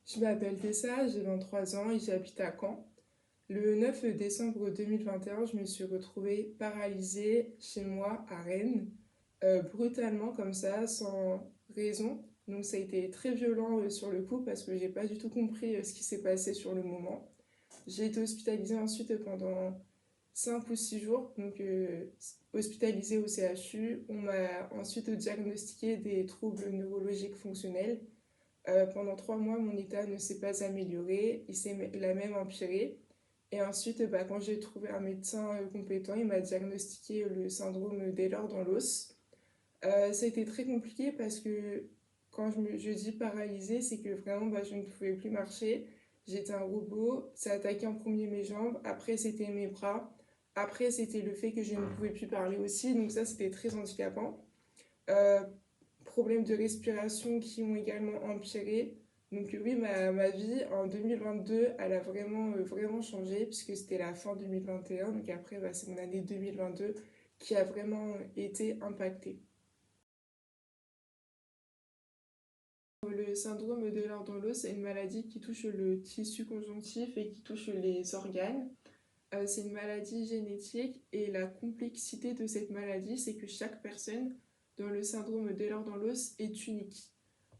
Je m'appelle Tessa, j'ai 23 ans et j'habite à Caen. Le 9 décembre 2021, je me suis retrouvée paralysée chez moi à Rennes, brutalement comme ça, sans raison. Donc ça a été très violent sur le coup parce que j'ai pas du tout compris ce qui s'est passé sur le moment. J'ai été hospitalisée ensuite pendant 5 ou 6 jours, donc hospitalisée au CHU. On m'a ensuite diagnostiqué des troubles neurologiques fonctionnels. Pendant 3 mois, mon état ne s'est pas amélioré, il a même empiré. Et ensuite, quand j'ai trouvé un médecin compétent, il m'a diagnostiqué le syndrome d'Ehlers dans l'os. Ça a été très compliqué parce que quand je dis paralysée, c'est que vraiment je ne pouvais plus marcher. J'étais un robot, ça attaquait en premier mes jambes, après c'était mes bras, après c'était le fait que je ne pouvais plus parler aussi, donc ça c'était très handicapant. Euh, Problèmes de respiration qui ont également empiré. Donc oui, ma vie en 2022, elle a vraiment changé puisque c'était la fin 2021. Donc après, c'est mon année 2022 qui a vraiment été impactée. Le syndrome de Lardon-Loos, c'est une maladie qui touche le tissu conjonctif et qui touche les organes. C'est une maladie génétique et la complexité de cette maladie, c'est que chaque personne dans le syndrome d'Ehlers-Danlos est unique.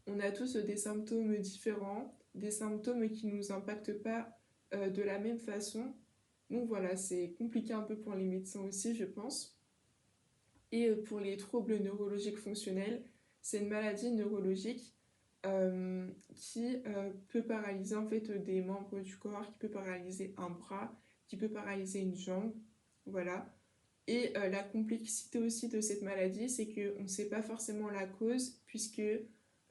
On a tous des symptômes différents, des symptômes qui ne nous impactent pas de la même façon. Donc voilà, c'est compliqué un peu pour les médecins aussi, je pense. Et pour les troubles neurologiques fonctionnels, c'est une maladie neurologique qui peut paralyser en fait des membres du corps, qui peut paralyser un bras, qui peut paralyser une jambe. Voilà. Et la complexité aussi de cette maladie, c'est qu'on ne sait pas forcément la cause, puisque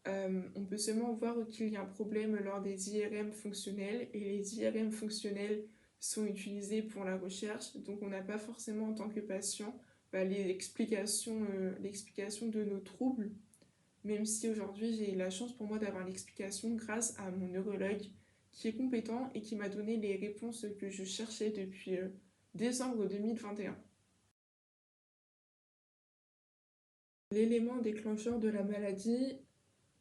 on peut seulement voir qu'il y a un problème lors des IRM fonctionnels, et les IRM fonctionnels sont utilisés pour la recherche, donc on n'a pas forcément en tant que patient l'explication de nos troubles, même si aujourd'hui j'ai la chance pour moi d'avoir l'explication grâce à mon neurologue qui est compétent et qui m'a donné les réponses que je cherchais depuis décembre 2021. L'élément déclencheur de la maladie,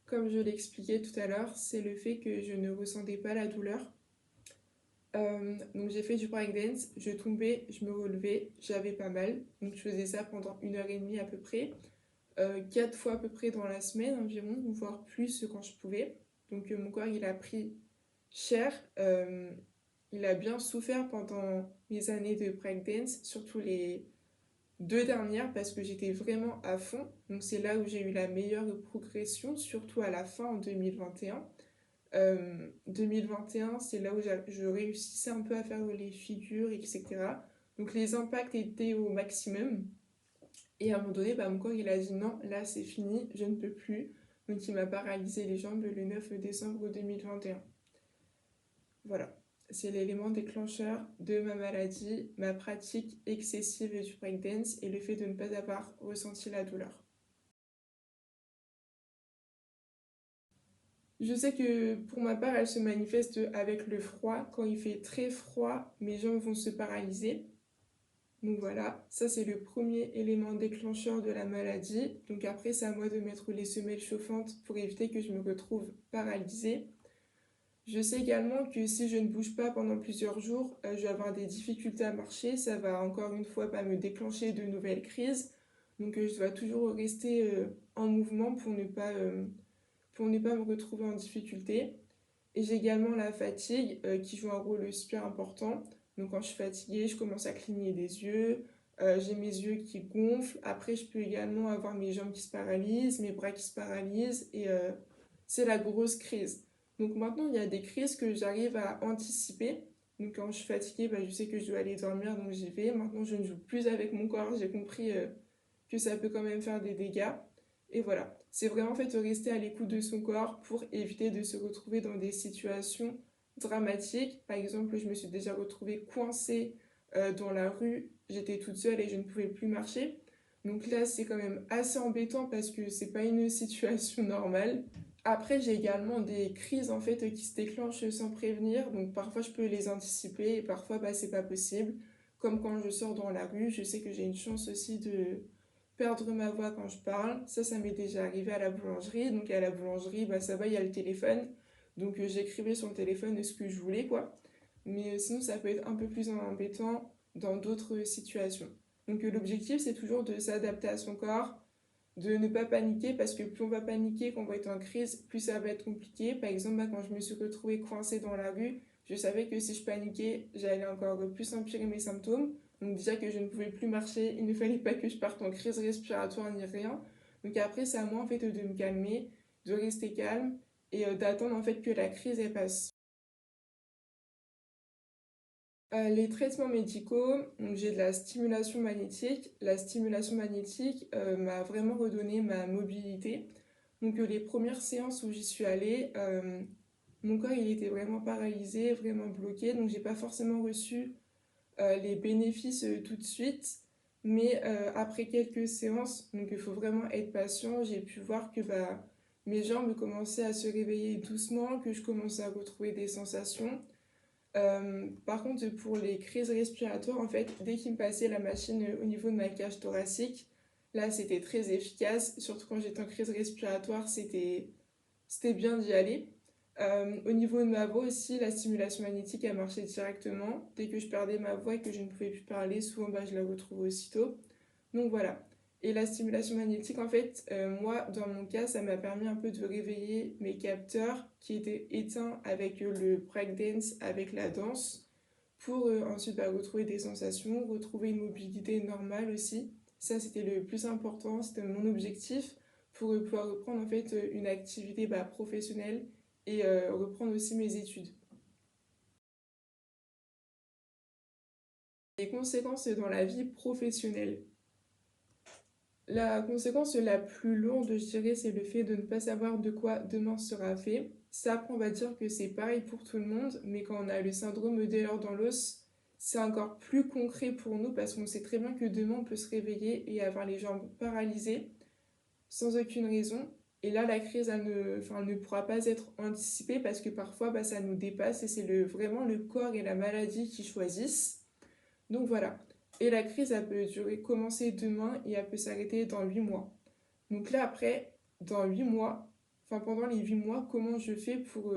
comme je l'expliquais tout à l'heure, c'est le fait que je ne ressentais pas la douleur. Donc j'ai fait du breakdance, je tombais, je me relevais, j'avais pas mal. Donc je faisais ça pendant 1 heure et demie à peu près, 4 fois à peu près dans la semaine environ, voire plus quand je pouvais. Donc mon corps il a pris cher, il a bien souffert pendant mes années de breakdance, surtout les 2 dernières parce que j'étais vraiment à fond. Donc c'est là où j'ai eu la meilleure progression, surtout à la fin en 2021. 2021, c'est là où je réussissais un peu à faire les figures, etc. Donc les impacts étaient au maximum. Et à un moment donné, mon corps il a dit non, là c'est fini, je ne peux plus. Donc il m'a paralysé les jambes le 9 décembre 2021. Voilà, c'est l'élément déclencheur de ma maladie, ma pratique excessive du breakdance et le fait de ne pas avoir ressenti la douleur. Je sais que pour ma part, elle se manifeste avec le froid. Quand il fait très froid, mes jambes vont se paralyser. Donc voilà, ça c'est le premier élément déclencheur de la maladie. Donc après, c'est à moi de mettre les semelles chauffantes pour éviter que je me retrouve paralysée. Je sais également que si je ne bouge pas pendant plusieurs jours, je vais avoir des difficultés à marcher. Ça va encore une fois pas me déclencher de nouvelles crises. Donc je dois toujours rester en mouvement pour ne pas me retrouver en difficulté. Et j'ai également la fatigue qui joue un rôle super important. Donc quand je suis fatiguée, je commence à cligner des yeux, j'ai mes yeux qui gonflent. Après, je peux également avoir mes jambes qui se paralysent, mes bras qui se paralysent et c'est la grosse crise. Donc maintenant, il y a des crises que j'arrive à anticiper. Donc quand je suis fatiguée, je sais que je dois aller dormir, donc j'y vais. Maintenant, je ne joue plus avec mon corps. J'ai compris que ça peut quand même faire des dégâts. Et voilà, c'est vraiment en fait rester à l'écoute de son corps pour éviter de se retrouver dans des situations dramatiques. Par exemple, je me suis déjà retrouvée coincée dans la rue, j'étais toute seule et je ne pouvais plus marcher. Donc là, c'est quand même assez embêtant parce que c'est pas une situation normale. Après, j'ai également des crises en fait qui se déclenchent sans prévenir, donc parfois je peux les anticiper et parfois c'est pas possible. Comme quand je sors dans la rue, je sais que j'ai une chance aussi de perdre ma voix quand je parle. Ça m'est déjà arrivé à la boulangerie. Donc à la boulangerie, ça va, il y a le téléphone. Donc j'écrivais sur le téléphone ce que je voulais, quoi. Mais sinon, ça peut être un peu plus embêtant dans d'autres situations. Donc l'objectif, c'est toujours de s'adapter à son corps, de ne pas paniquer, parce que plus on va paniquer, qu'on va être en crise, plus ça va être compliqué. Par exemple, quand je me suis retrouvée coincée dans la rue, je savais que si je paniquais, j'allais encore plus empirer mes symptômes. Donc déjà que je ne pouvais plus marcher, il ne fallait pas que je parte en crise respiratoire ni rien. Donc après, c'est à moi en fait de me calmer, de rester calme et d'attendre en fait que la crise elle passe. Les traitements médicaux, donc j'ai de la stimulation magnétique. La stimulation magnétique m'a vraiment redonné ma mobilité. Donc les premières séances où j'y suis allée, mon corps il était vraiment paralysé, vraiment bloqué. Donc j'ai pas forcément reçu les bénéfices tout de suite. Mais après quelques séances, donc il faut vraiment être patient, j'ai pu voir que bah, mes jambes commençaient à se réveiller doucement, que je commençais à retrouver des sensations. Par contre, pour les crises respiratoires, en fait, dès qu'il me passait la machine au niveau de ma cage thoracique, là, c'était très efficace. Surtout quand j'étais en crise respiratoire, c'était bien d'y aller. Au niveau de ma voix aussi, la stimulation magnétique a marché directement. Dès que je perdais ma voix et que je ne pouvais plus parler, souvent bah, je la retrouve aussitôt. Donc voilà. Et la stimulation magnétique, en fait, moi, dans mon cas, ça m'a permis un peu de réveiller mes capteurs qui étaient éteints avec le breakdance, avec la danse, pour ensuite bah, retrouver des sensations, retrouver une mobilité normale aussi. Ça, c'était le plus important, c'était mon objectif pour pouvoir reprendre en fait une activité bah, professionnelle et reprendre aussi mes études. Les conséquences dans la vie professionnelle. La conséquence la plus lourde, je dirais, c'est le fait de ne pas savoir de quoi demain sera fait. Ça, après, on va dire que c'est pareil pour tout le monde, mais quand on a le syndrome de l'or dans l'os, c'est encore plus concret pour nous parce qu'on sait très bien que demain on peut se réveiller et avoir les jambes paralysées sans aucune raison. Et là, la crise, elle ne pourra pas être anticipée parce que parfois, bah, ça nous dépasse et c'est vraiment le corps et la maladie qui choisissent. Donc voilà. Et la crise, elle peut durer, commencer demain et elle peut s'arrêter dans 8 mois. Donc là, après, dans 8 mois, enfin pendant les 8 mois, comment je fais pour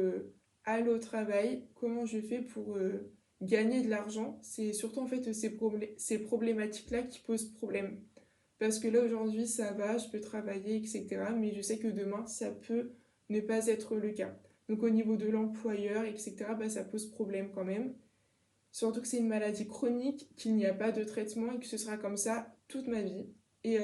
aller au travail, comment je fais pour gagner de l'argent. C'est surtout en fait ces problématiques-là qui posent problème. Parce que là, aujourd'hui, ça va, je peux travailler, etc. Mais je sais que demain, ça peut ne pas être le cas. Donc au niveau de l'employeur, etc., bah, ça pose problème quand même. Surtout que c'est une maladie chronique, qu'il n'y a pas de traitement et que ce sera comme ça toute ma vie. Et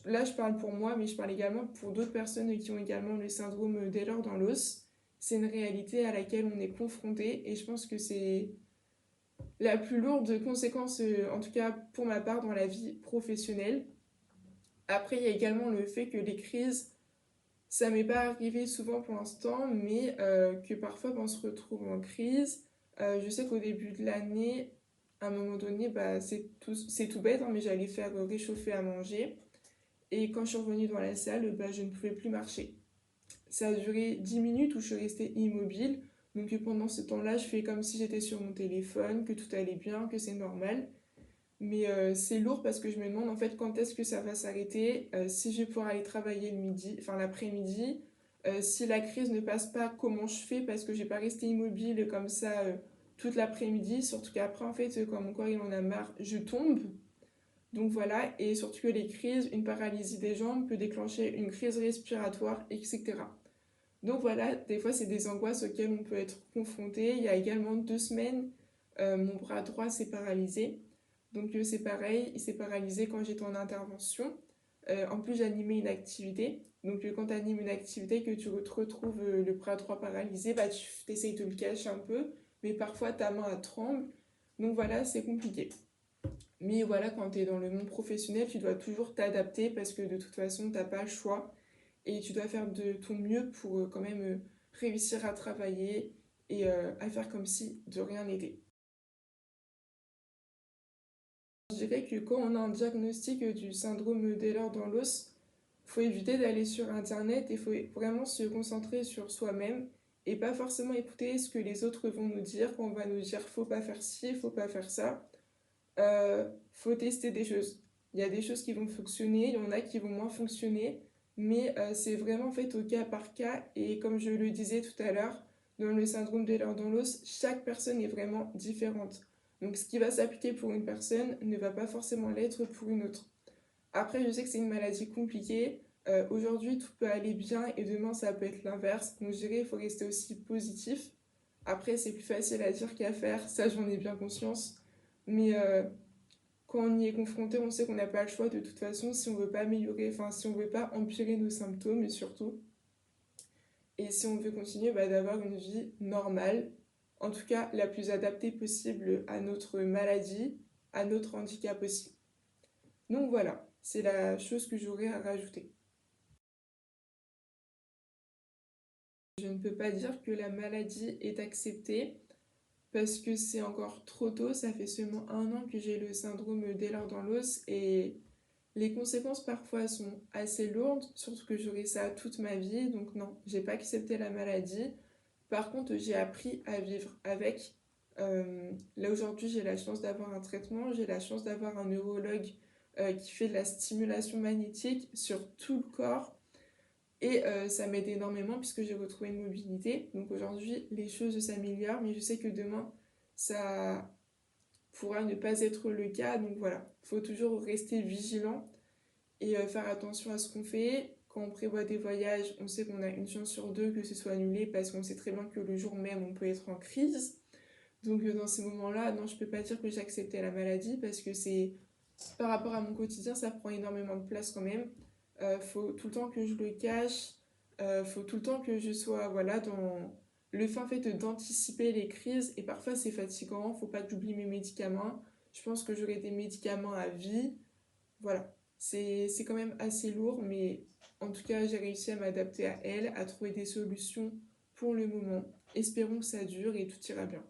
là, je parle pour moi, mais je parle également pour d'autres personnes qui ont également le syndrome d'Ehlers dans l'os. C'est une réalité à laquelle on est confronté et je pense que c'est la plus lourde conséquence, en tout cas pour ma part, dans la vie professionnelle. Après, il y a également le fait que les crises, ça m'est pas arrivé souvent pour l'instant, mais que parfois ben, on se retrouve en crise. Je sais qu'au début de l'année, à un moment donné, bah, c'est tout bête, hein, mais j'allais faire réchauffer à manger. Et quand je suis revenue dans la salle, bah, je ne pouvais plus marcher. Ça a duré 10 minutes où je suis restée immobile. Donc pendant ce temps-là, je fais comme si j'étais sur mon téléphone, que tout allait bien, que c'est normal. Mais c'est lourd parce que je me demande en fait quand est-ce que ça va s'arrêter, si je vais pouvoir aller travailler le midi, enfin l'après-midi, si la crise ne passe pas, comment je fais parce que je vais pas rester immobile comme ça toute l'après-midi, surtout qu'après en fait quand mon corps il en a marre, je tombe. Donc voilà, et surtout que les crises, une paralysie des jambes peut déclencher une crise respiratoire, etc. Donc voilà, des fois c'est des angoisses auxquelles on peut être confronté. Il y a également 2 semaines, mon bras droit s'est paralysé. Donc c'est pareil, il s'est paralysé quand j'étais en intervention. En plus j'animais une activité. Donc quand tu animes une activité que tu te retrouves le bras droit paralysé, bah, tu essayes de le cacher un peu, mais parfois ta main elle tremble. Donc voilà, c'est compliqué. Mais voilà, quand tu es dans le monde professionnel, tu dois toujours t'adapter parce que de toute façon, tu n'as pas le choix. Et tu dois faire de ton mieux pour quand même réussir à travailler et à faire comme si de rien n'était. Je dirais que quand on a un diagnostic du syndrome d'Ehlers dans l'os, il faut éviter d'aller sur Internet et il faut vraiment se concentrer sur soi-même et pas forcément écouter ce que les autres vont nous dire, quand on va nous dire faut pas faire ci, faut pas faire ça. Faut tester des choses. Il y a des choses qui vont fonctionner, il y en a qui vont moins fonctionner, mais c'est vraiment fait au cas par cas. Et comme je le disais tout à l'heure, dans le syndrome de l'or dans l'os, chaque personne est vraiment différente. Donc ce qui va s'appliquer pour une personne ne va pas forcément l'être pour une autre. Après, je sais que c'est une maladie compliquée. Aujourd'hui, tout peut aller bien et demain, ça peut être l'inverse. Donc je dirais qu'il faut rester aussi positif. Après, c'est plus facile à dire qu'à faire, ça j'en ai bien conscience. Mais quand on y est confronté, on sait qu'on n'a pas le choix de toute façon si on veut pas améliorer, enfin si on veut pas empirer nos symptômes surtout. Et si on veut continuer d'avoir une vie normale, en tout cas la plus adaptée possible à notre maladie, à notre handicap aussi. Donc voilà, c'est la chose que j'aurais à rajouter. Je ne peux pas dire que la maladie est acceptée parce que c'est encore trop tôt, ça fait seulement 1 an que j'ai le syndrome d'Ehlers dans l'os et les conséquences parfois sont assez lourdes, surtout que j'aurai ça toute ma vie, donc non, j'ai pas accepté la maladie. Par contre, j'ai appris à vivre avec. Là aujourd'hui, j'ai la chance d'avoir un traitement, j'ai la chance d'avoir un neurologue qui fait de la stimulation magnétique sur tout le corps. Et ça m'aide énormément puisque j'ai retrouvé une mobilité. Donc aujourd'hui, les choses s'améliorent, mais je sais que demain, ça pourra ne pas être le cas. Donc voilà, il faut toujours rester vigilant et faire attention à ce qu'on fait. Quand on prévoit des voyages, on sait qu'on a une chance sur deux que ce soit annulé parce qu'on sait très bien que le jour même, on peut être en crise. Donc dans ces moments-là, non, je peux pas dire que j'ai accepté la maladie parce que c'est par rapport à mon quotidien, ça prend énormément de place quand même. Faut tout le temps que je le cache, faut tout le temps que je sois voilà, dans le fait d'anticiper les crises. Et parfois c'est fatigant, faut pas que j'oublie mes médicaments. Je pense que j'aurai des médicaments à vie. Voilà, c'est quand même assez lourd, mais en tout cas j'ai réussi à m'adapter à elle, à trouver des solutions pour le moment. Espérons que ça dure et tout ira bien.